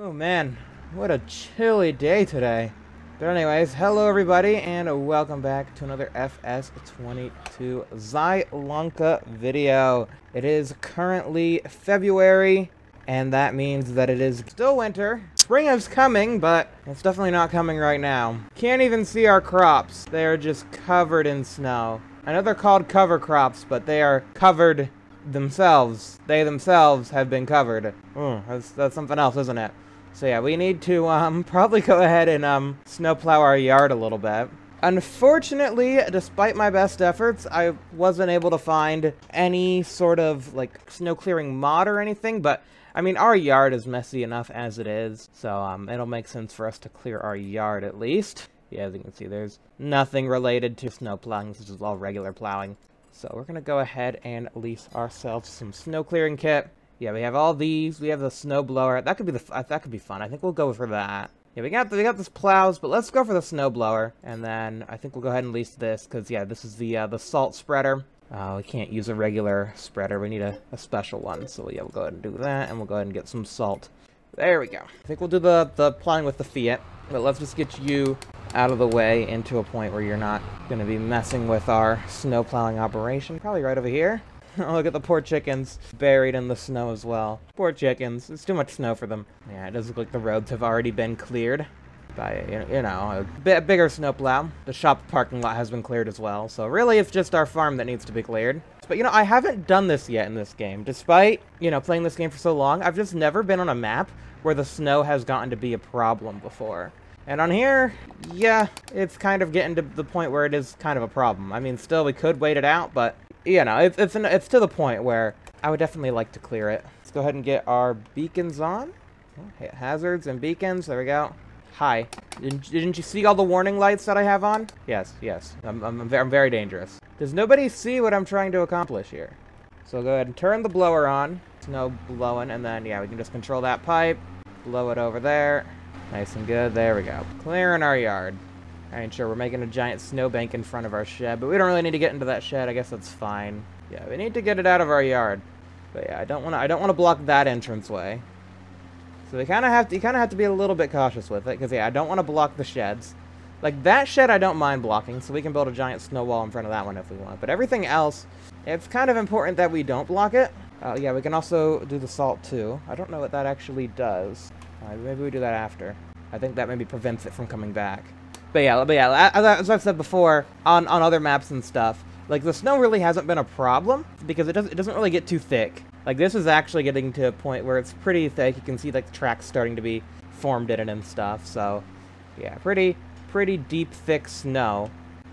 Oh man, what a chilly day today. But anyways, hello everybody and welcome back to another FS22 Zielonka video. It is currently February and that means that it is still winter. Spring is coming, but it's definitely not coming right now. Can't even see our crops. They are just covered in snow. I know they're called cover crops, but they are covered themselves. They themselves have been covered. That's something else, isn't it? So yeah, we need to probably go ahead and snowplow our yard a little bit. Unfortunately, despite my best efforts, I wasn't able to find any sort of like snow clearing mod or anything, but I mean our yard is messy enough as it is, so it'll make sense for us to clear our yard at least. Yeah, as you can see, there's nothing related to snow plowing. This is all regular plowing. So we're gonna go ahead and lease ourselves some snow clearing kit. Yeah, we have all these. We have the snow blower. That could be that could be fun. I think we'll go for that. Yeah, we got this plows, but let's go for the snow blower. And then I think we'll go ahead and lease this because yeah, this is the salt spreader. We can't use a regular spreader. We need a special one. So yeah, we'll go ahead and do that, and we'll go ahead and get some salt. There we go. I think we'll do the plowing with the Fiat, but let's just get you out of the way into a point where you're not going to be messing with our snow plowing operation. Probably right over here. Look at the poor chickens buried in the snow as well. Poor chickens. It's too much snow for them. Yeah, it does look like the roads have already been cleared by, you know, a bigger snow plow. The shop parking lot has been cleared as well. So really it's just our farm that needs to be cleared. But, you know, I haven't done this yet in this game. Despite, you know, playing this game for so long, I've just never been on a map where the snow has gotten to be a problem before. And on here, yeah, it's kind of getting to the point where it is kind of a problem. I mean, still, we could wait it out, but, you know, it's to the point where I would definitely like to clear it. Let's go ahead and get our beacons on. Okay, hazards and beacons, there we go. Hi. Didn't you see all the warning lights that I have on? Yes, yes, I'm very dangerous. Does nobody see what I'm trying to accomplish here? So go ahead and turn the blower on. Snow blowing, and then, yeah, we can just control that pipe. Blow it over there. Nice and good. There we go. Clearing our yard. I ain't sure. We're making a giant snowbank in front of our shed, but we don't really need to get into that shed. I guess that's fine. Yeah, we need to get it out of our yard. But yeah, I don't want to block that entranceway. So you kind of have to be a little bit cautious with it, because yeah, I don't want to block the sheds. Like that shed, I don't mind blocking, so we can build a giant snow wall in front of that one if we want. But everything else, it's kind of important that we don't block it. Yeah, we can also do the salt too. I don't know what that actually does. Maybe we do that after. I think that maybe prevents it from coming back. But yeah, as I've said before, on other maps and stuff, like the snow really hasn't been a problem because it doesn't really get too thick. Like this is actually getting to a point where it's pretty thick. You can see like the tracks starting to be formed in it and stuff. So yeah, pretty deep, thick snow.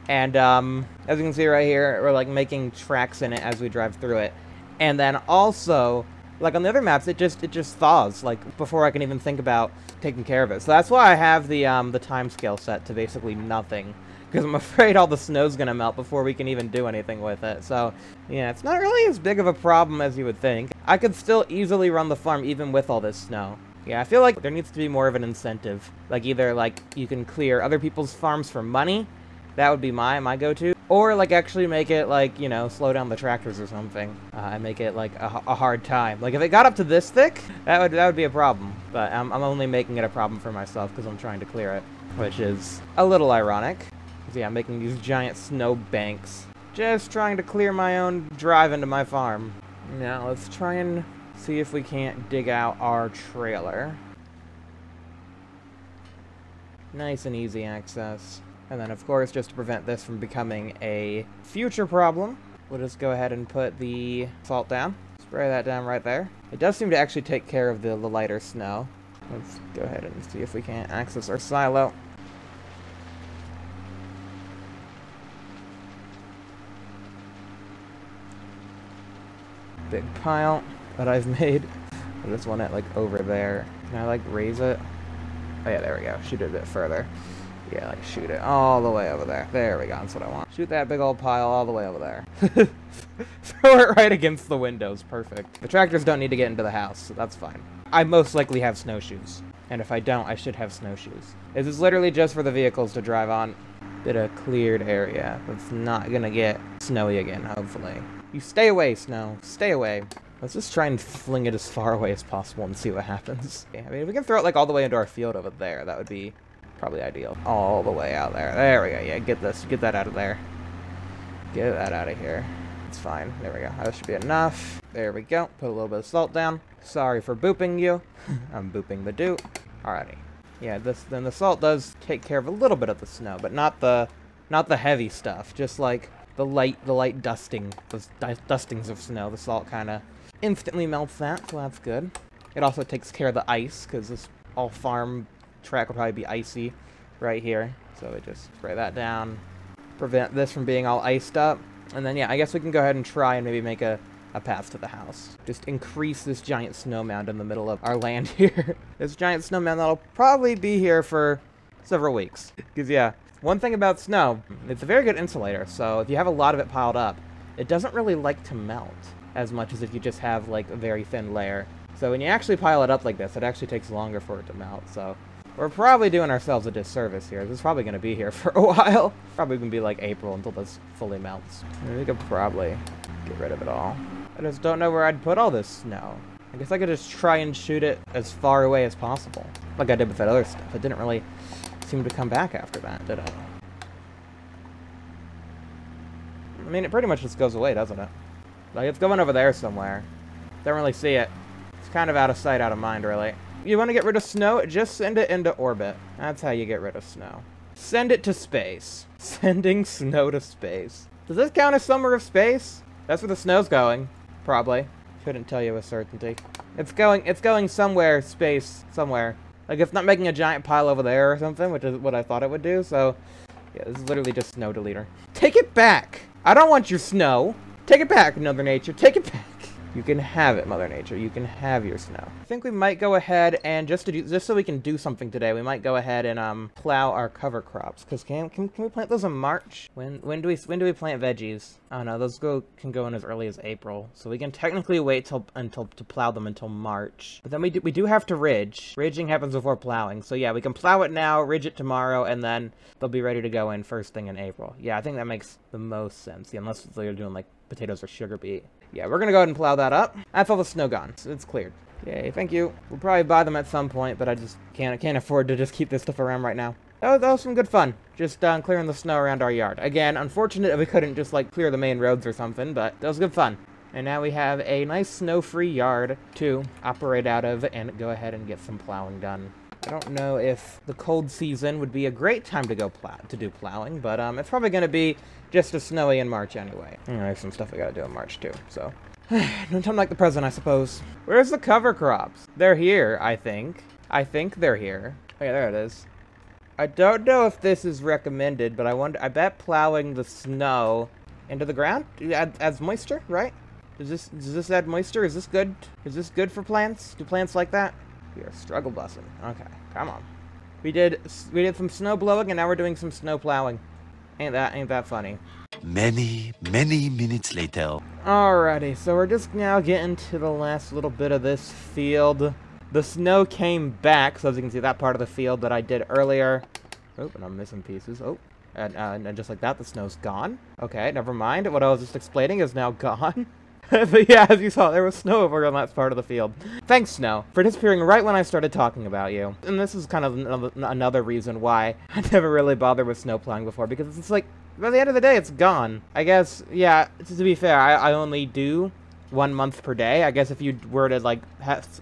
And as you can see right here, we're like making tracks in it as we drive through it. And then also, like on the other maps, it just thaws like before I can even think about taking care of it. So that's why I have the time scale set to basically nothing, because I'm afraid all the snow's gonna melt before we can even do anything with it. So yeah, it's not really as big of a problem as you would think. I could still easily run the farm even with all this snow. Yeah, I feel like there needs to be more of an incentive. Like either like you can clear other people's farms for money. That would be my go-to. Or, like, actually make it, like, you know, slow down the tractors or something. And make it, like, a hard time. Like, if it got up to this thick, that would be a problem. But I'm only making it a problem for myself because I'm trying to clear it. Which is a little ironic. So, yeah, I'm making these giant snow banks. Just trying to clear my own drive into my farm. Now, let's try and see if we can't dig out our trailer. Nice and easy access. And then, of course, just to prevent this from becoming a future problem, we'll just go ahead and put the salt down. Spray that down right there. It does seem to actually take care of the lighter snow. Let's go ahead and see if we can't access our silo. Big pile that I've made. I just want it, like, over there. Can I, like, raise it? Oh, yeah, there we go. Shoot it a bit further. Yeah, like shoot it all the way over there. There we go, that's what I want. Shoot that big old pile all the way over there. Throw it right against the windows, perfect. The tractors don't need to get into the house, so that's fine. I most likely have snowshoes. And if I don't, I should have snowshoes. This is literally just for the vehicles to drive on. Bit of cleared area. That's not gonna get snowy again, hopefully. You stay away, snow. Stay away. Let's just try and fling it as far away as possible and see what happens. Yeah, I mean, if we can throw it, like, all the way into our field over there, that would be probably ideal. All the way out there. There we go. Yeah, get that out of there. Get that out of here. It's fine. There we go. That should be enough. There we go. Put a little bit of salt down. Sorry for booping you. I'm booping the dude. Alrighty. Yeah, then the salt does take care of a little bit of the snow, but not the heavy stuff. Just like the light dusting, those dustings of snow. The salt kind of instantly melts that, so that's good. It also takes care of the ice, because this all farm track will probably be icy right here. So we just spray that down, prevent this from being all iced up. And then, yeah, I guess we can go ahead and try and maybe make a path to the house. Just increase this giant snow mound in the middle of our land here. This giant snow mound that'll probably be here for several weeks. Because, yeah, one thing about snow, it's a very good insulator. So if you have a lot of it piled up, it doesn't really like to melt as much as if you just have, like, a very thin layer. So when you actually pile it up like this, it actually takes longer for it to melt. So we're probably doing ourselves a disservice here. This is probably going to be here for a while. Probably going to be like April until this fully melts. We could probably get rid of it all. I just don't know where I'd put all this snow. I guess I could just try and shoot it as far away as possible. Like I did with that other stuff. It didn't really seem to come back after that, did it? I mean, it pretty much just goes away, doesn't it? Like, it's going over there somewhere. Don't really see it. It's kind of out of sight, out of mind, really. You want to get rid of snow? Just send it into orbit. That's how you get rid of snow. Send it to space. Sending snow to space. Does this count as summer of space? That's where the snow's going. Probably. Couldn't tell you with certainty. It's going somewhere, space, somewhere. Like, it's not making a giant pile over there or something, which is what I thought it would do, so yeah, this is literally just snow deleter. Take it back! I don't want your snow! Take it back, Mother Nature. Take it back! You can have it, Mother Nature. You can have your snow. I think we might go ahead and just so we can do something today, we might go ahead and plow our cover crops. Cause can we plant those in March? When do we plant veggies? I don't know. Those can go in as early as April, so we can technically wait to plow them until March. But then we do have to ridge. Ridging happens before plowing, so yeah, we can plow it now, ridge it tomorrow, and then they'll be ready to go in first thing in April. Yeah, I think that makes the most sense. Yeah, unless they're doing like potatoes or sugar beet. Yeah, we're gonna go ahead and plow that up. That's all the snow gone. So it's cleared. Yay, thank you. We'll probably buy them at some point, but I just can't afford to just keep this stuff around right now. That was some good fun. Just clearing the snow around our yard. Again, unfortunate we couldn't just like clear the main roads or something, but that was good fun. And now we have a nice snow-free yard to operate out of and go ahead and get some plowing done. I don't know if the cold season would be a great time to go do plowing, but it's probably going to be just as snowy in March anyway. There's some stuff I got to do in March too, so. No time like the present, I suppose. Where's the cover crops? They're here, I think. I think they're here. Oh yeah, there it is. I don't know if this is recommended, but I bet plowing the snow into the ground adds moisture, right? Does this add moisture? Is this good? Is this good for plants? Do plants like that? We are struggle bussing. Okay, come on. We did some snow blowing and now we're doing some snow plowing. Ain't that funny? Many minutes later. Alrighty, so we're just now getting to the last little bit of this field. The snow came back, so as you can see, that part of the field that I did earlier. Oh, and I'm missing pieces. Oh, and just like that, the snow's gone. Okay, never mind. What I was just explaining is now gone. But yeah, as you saw, there was snow over on that part of the field. Thanks, Snow, for disappearing right when I started talking about you. And this is kind of another reason why I never really bothered with snow plowing before, because it's like, by the end of the day, it's gone. I guess, yeah, to be fair, I only do 1 month per day. I guess if you were to, like,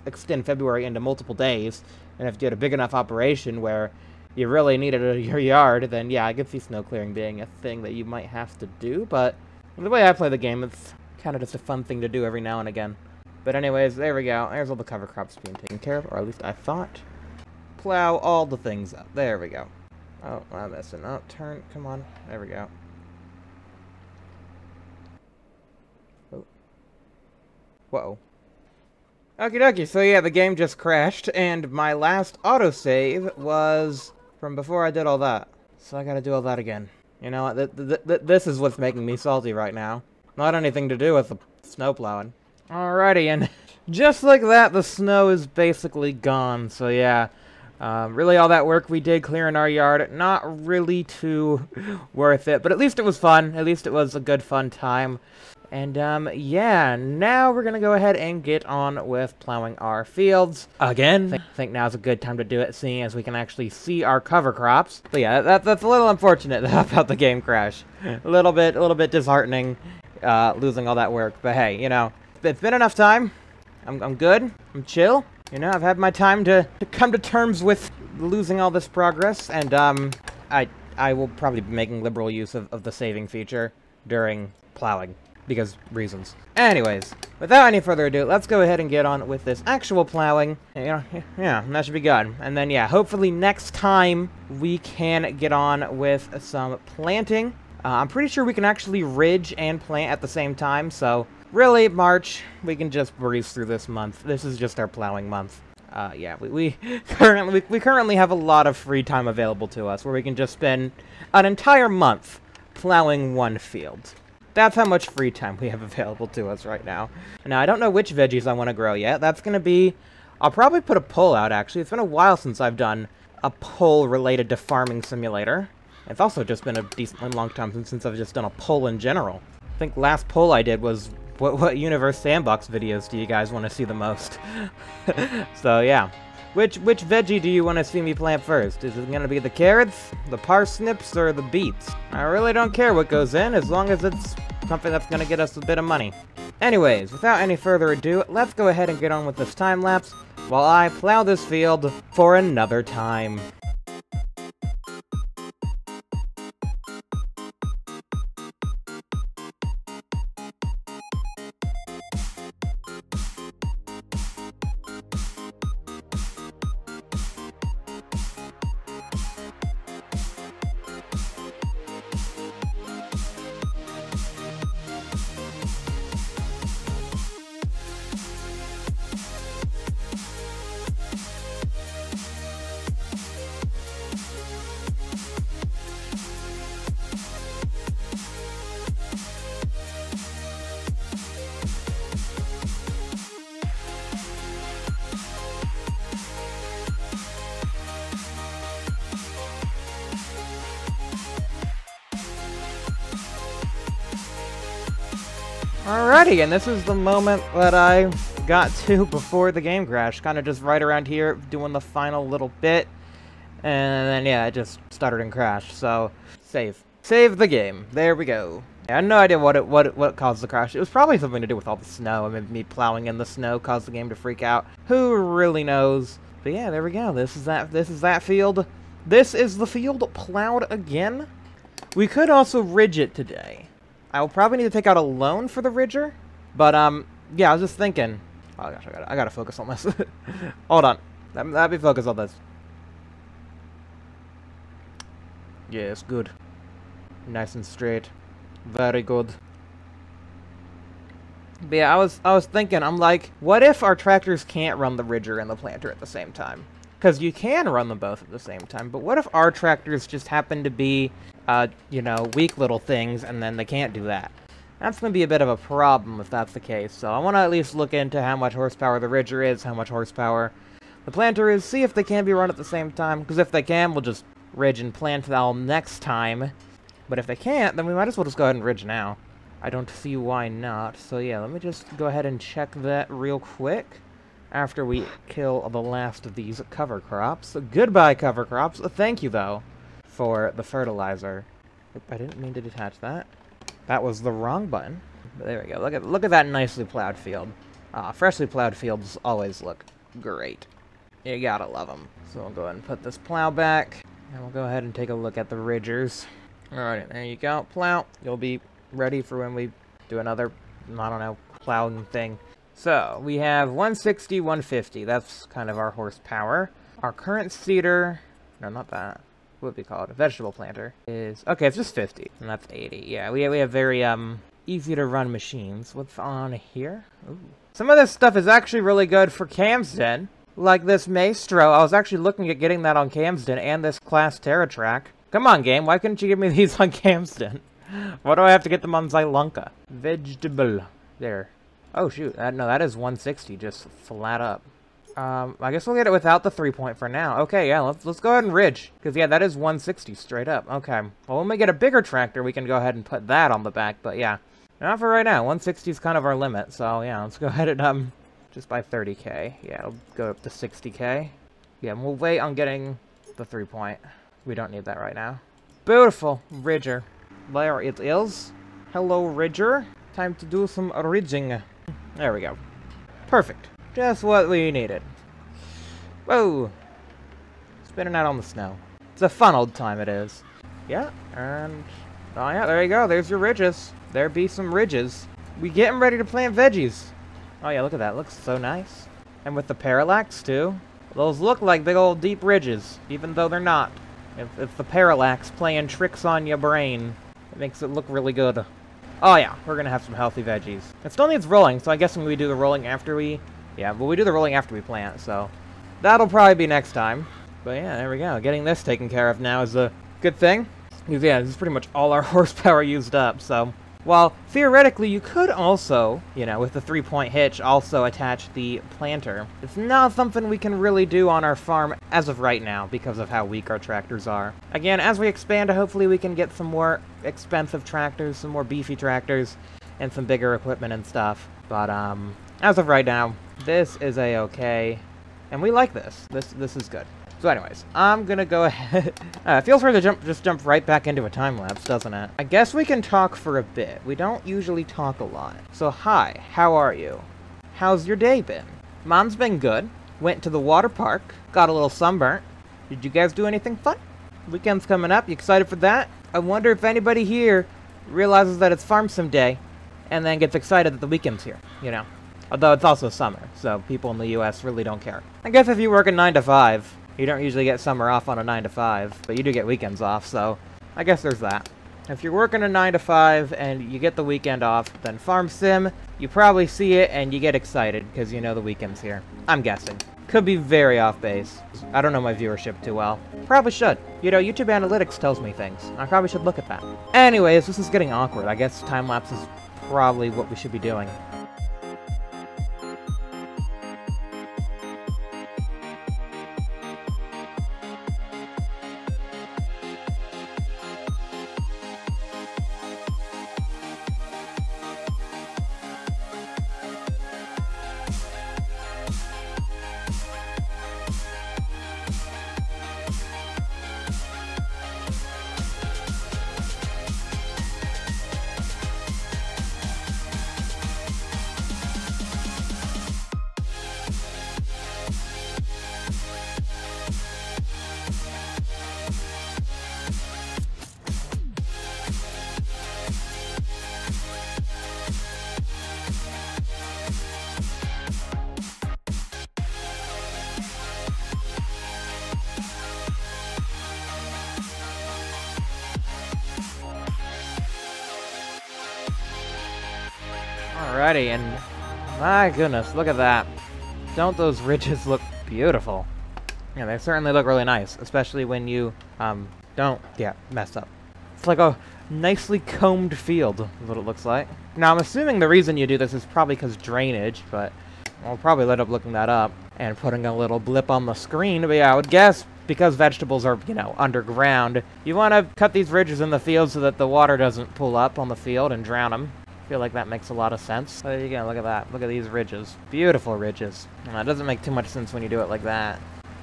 extend February into multiple days, and if you had a big enough operation where you really needed your yard, then yeah, I could see snow clearing being a thing that you might have to do, but the way I play the game, it's kind of just a fun thing to do every now and again. But anyways, there we go. There's all the cover crops being taken care of, or at least I thought. Plow all the things up. There we go. Oh, I'm missing. Oh, turn. Come on. There we go. Oh. Whoa. Okie dokie. So yeah, the game just crashed, and my last autosave was from before I did all that. So I gotta do all that again. You know what? This is what's making me salty right now. Not anything to do with the snow plowing. Alrighty, and just like that, the snow is basically gone. So yeah, really all that work we did clearing our yard, not really too worth it. But at least it was fun. At least it was a good fun time. And, yeah, now we're gonna go ahead and get on with plowing our fields. Again, I think now's a good time to do it, seeing as we can actually see our cover crops. But yeah, that's a little unfortunate about the game crash. A little bit disheartening, losing all that work. But hey, you know, it's been enough time. I'm good. I'm chill. You know, I've had my time to come to terms with losing all this progress, and, I will probably be making liberal use of the saving feature during plowing. Because reasons. Anyways, without any further ado, let's go ahead and get on with this actual plowing. Yeah, that should be good. And then, yeah, hopefully next time we can get on with some planting. I'm pretty sure we can actually ridge and plant at the same time, so really, March, we can just breeze through this month. This is just our plowing month. Yeah, we currently have a lot of free time available to us, where we can just spend an entire month plowing one field. That's how much free time we have available to us right now. Now, I don't know which veggies I want to grow yet. That's going to be... I'll probably put a poll out, actually. It's been a while since I've done a poll related to Farming Simulator. It's also just been a decently long time since I've just done a poll in general. I think last poll I did was, what Universe Sandbox videos do you guys want to see the most? So, yeah. Which veggie do you want to see me plant first? Is it going to be the carrots, the parsnips, or the beets? I really don't care what goes in, as long as it's something that's going to get us a bit of money. Anyways, without any further ado, let's go ahead and get on with this time-lapse while I plow this field for another time. Alrighty, and this is the moment that I got to before the game crashed. Kind of just right around here, doing the final little bit. And then, yeah, it just stuttered and crashed. So, save. Save the game. There we go. Yeah, I had no idea what caused the crash. It was probably something to do with all the snow. I mean, me plowing in the snow caused the game to freak out. Who really knows? But yeah, there we go. This is that field. This is the field plowed again. We could also ridge it today. I will probably need to take out a loan for the ridger, but yeah, I was just thinking. Oh gosh, I gotta focus on this. Hold on, let me focus on this. Yes, good, nice and straight, very good. But yeah, I was thinking, I'm like, what if our tractors can't run the ridger and the planter at the same time? Because you can run them both at the same time, but what if our tractors just happen to be, you know, weak little things, and then they can't do that? That's going to be a bit of a problem if that's the case, so I want to at least look into how much horsepower the ridger is, how much horsepower the planter is, see if they can be run at the same time, because if they can, we'll just ridge and plant them next time. But if they can't, then we might as well just go ahead and ridge now. I don't see why not, so yeah, let me just go ahead and check that real quick. After we kill the last of these cover crops. Goodbye, cover crops. Thank you, though, for the fertilizer. I didn't mean to detach that. That was the wrong button. But there we go. Look at that nicely plowed field. Freshly plowed fields always look great. You gotta love them. So we'll go ahead and put this plow back. And we'll go ahead and take a look at the ridgers. Alright, there you go. Plow. You'll be ready for when we do another, I don't know, plowing thing. So, we have 160, 150. That's kind of our horsepower. Our current seeder... No, not that. What would be called? A vegetable planter. Is... Okay, it's just 50. And that's 80. Yeah, we have very, easy to run machines. What's on here? Ooh. Some of this stuff is actually really good for Calmsden. Like this Maestro. I was actually looking at getting that on Calmsden and this Class Terra track. Come on, game. Why couldn't you give me these on Calmsden? Why do I have to get them on Zielonka? Vegetable. There. Oh, shoot. No, that is 160, just flat up. I guess we'll get it without the 3-point for now. Okay, yeah, let's go ahead and ridge. Because, yeah, that is 160 straight up. Okay. Well, when we get a bigger tractor, we can go ahead and put that on the back. But, yeah. Not for right now. 160 is kind of our limit, so yeah, let's go ahead and just by 30k. Yeah, it'll go up to 60k. Yeah, and we'll wait on getting the 3-point. We don't need that right now. Beautiful ridger. There it is. Hello, ridger. Time to do some ridging. There we go. Perfect. Just what we needed. Whoa! Spinning out on the snow. It's a fun old time it is. Yeah, and... oh yeah, there you go. There's your ridges. There be some ridges. We getting ready to plant veggies. Oh yeah, look at that. Looks so nice. And with the parallax, too. Those look like big old deep ridges, even though they're not. It's the parallax playing tricks on your brain. It makes it look really good. Oh yeah, we're gonna have some healthy veggies. It still needs rolling, so I guess when we do the rolling after we... yeah, but we do the rolling after we plant, so... that'll probably be next time. But yeah, there we go. Getting this taken care of now is a good thing. Because yeah, this is pretty much all our horsepower used up, so... while, theoretically, you could also, you know, with the 3-point hitch, also attach the planter. It's not something we can really do on our farm as of right now, because of how weak our tractors are. Again, as we expand, hopefully we can get some more expensive tractors, some more beefy tractors, and some bigger equipment and stuff. But, as of right now, this is a-okay. And we like this. This is good. So anyways, I'm gonna go ahead. It feels weird to just jump right back into a time-lapse, doesn't it? I guess we can talk for a bit. We don't usually talk a lot. So hi, how are you? How's your day been? Mom's been good. Went to the water park. Got a little sunburnt. Did you guys do anything fun? Weekend's coming up. You excited for that? I wonder if anybody here realizes that it's Farm Sim Day and then gets excited that the weekend's here, you know? Although it's also summer, so people in the US really don't care. I guess if you work a 9 to 5, you don't usually get summer off on a 9 to 5, but you do get weekends off, so I guess there's that. If you're working a 9 to 5 and you get the weekend off, then Farm Sim, you probably see it and you get excited because you know the weekend's here. I'm guessing. Could be very off base. I don't know my viewership too well. Probably should. You know, YouTube Analytics tells me things. I probably should look at that. Anyways, this is getting awkward. I guess time-lapse is probably what we should be doing. Alrighty, and my goodness, look at that. Don't those ridges look beautiful? Yeah, they certainly look really nice, especially when you, don't, mess up. It's like a nicely combed field, is what it looks like. Now, I'm assuming the reason you do this is probably because drainage, but I'll probably end up looking that up and putting a little blip on the screen. But yeah, I would guess because vegetables are, you know, underground, you want to cut these ridges in the field so that the water doesn't pull up on the field and drown them. I feel like that makes a lot of sense. There you go, look at that. Look at these ridges. Beautiful ridges. It doesn't make too much sense when you do it like that.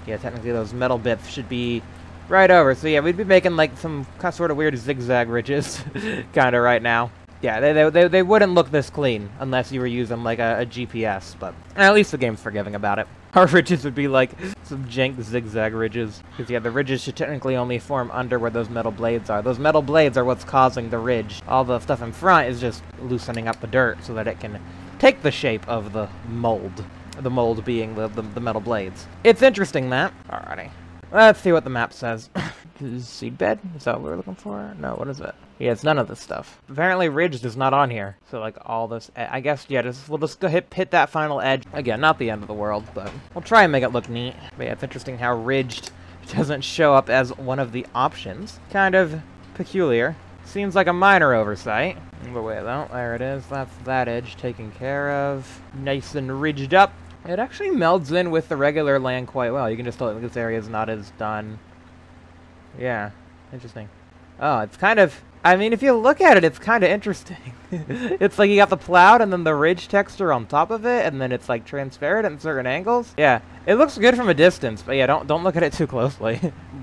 Yeah, technically those metal bits should be right over. So yeah, we'd be making like some sort of weird zigzag ridges kind of right now. Yeah, they wouldn't look this clean unless you were using like a GPS, but at least the game's forgiving about it. Our ridges would be like some jank zigzag ridges. Because yeah, the ridges should technically only form under where those metal blades are. Those metal blades are what's causing the ridge. All the stuff in front is just loosening up the dirt so that it can take the shape of the mold. The mold being the metal blades. It's interesting that. Alrighty. Let's see what the map says. Seedbed? Is that what we're looking for? No, what is it? Yeah, it's none of this stuff. Apparently ridged is not on here. So like all this, I guess, yeah, we'll just go hit that final edge. Again, not the end of the world, but we'll try and make it look neat. But yeah, it's interesting how ridged doesn't show up as one of the options. Kind of peculiar. Seems like a minor oversight. But wait, though, there it is. That's that edge taken care of. Nice and ridged up. It actually melds in with the regular land quite well. You can just tell this area is not as done. Yeah, interesting. Oh, it's kind of I mean, if you look at it, it's kind of interesting. It's like you got the plowed and then the ridge texture on top of it, and then it's like transparent at certain angles. Yeah, it looks good from a distance, but yeah, don't look at it too closely.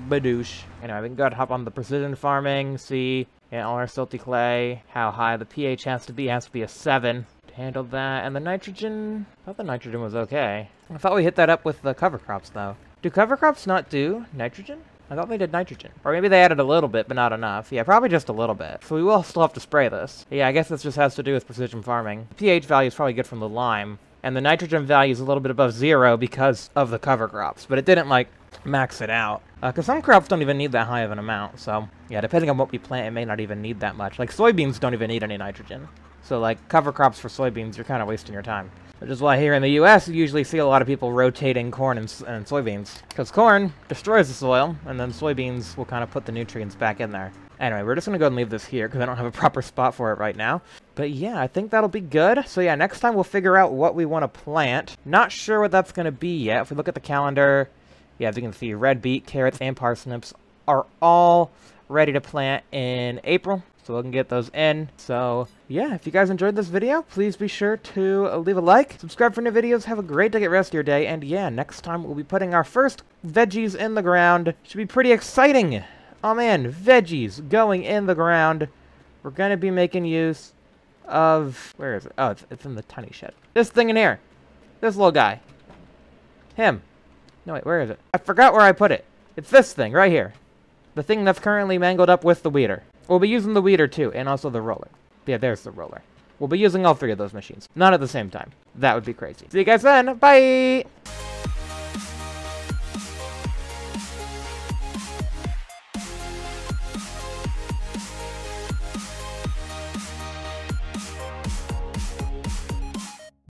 Badoosh. Anyway, we can go ahead and hop on the precision farming, see all our silty clay, how high the pH has to be. It has to be a 7 to handle that. And the nitrogen, I thought the nitrogen was okay. I thought we hit that up with the cover crops, though. Do cover crops not do nitrogen? I thought they did nitrogen. Or maybe they added a little bit, but not enough. Yeah, probably just a little bit. So we will still have to spray this. Yeah, I guess this just has to do with precision farming. The pH value is probably good from the lime. And the nitrogen value is a little bit above 0 because of the cover crops. But it didn't, like, max it out. Because some crops don't even need that high of an amount. So, yeah, depending on what we plant, it may not even need that much. Like, soybeans don't even need any nitrogen. So, like, cover crops for soybeans, you're kind of wasting your time. Which is why here in the US, you usually see a lot of people rotating corn and soybeans. Because corn destroys the soil, and then soybeans will kind of put the nutrients back in there. Anyway, we're just going to go and leave this here, because I don't have a proper spot for it right now. But yeah, I think that'll be good. So yeah, next time we'll figure out what we want to plant. Not sure what that's going to be yet. If we look at the calendar, yeah, as you can see, red beet, carrots, and parsnips are all ready to plant in April. So we can get those in. So yeah, if you guys enjoyed this video, please be sure to leave a like, subscribe for new videos, have a great day, rest of your day, and yeah, next time we'll be putting our first veggies in the ground. Should be pretty exciting. Oh man, veggies going in the ground. We're gonna be making use of, where is it? Oh, it's in the tiny shed. This thing in here. This little guy. Him. No, wait, where is it? I forgot where I put it. It's this thing right here. The thing that's currently mangled up with the weeder. We'll be using the weeder too, and also the roller. Yeah, there's the roller. We'll be using all 3 of those machines. Not at the same time. That would be crazy. See you guys then. Bye!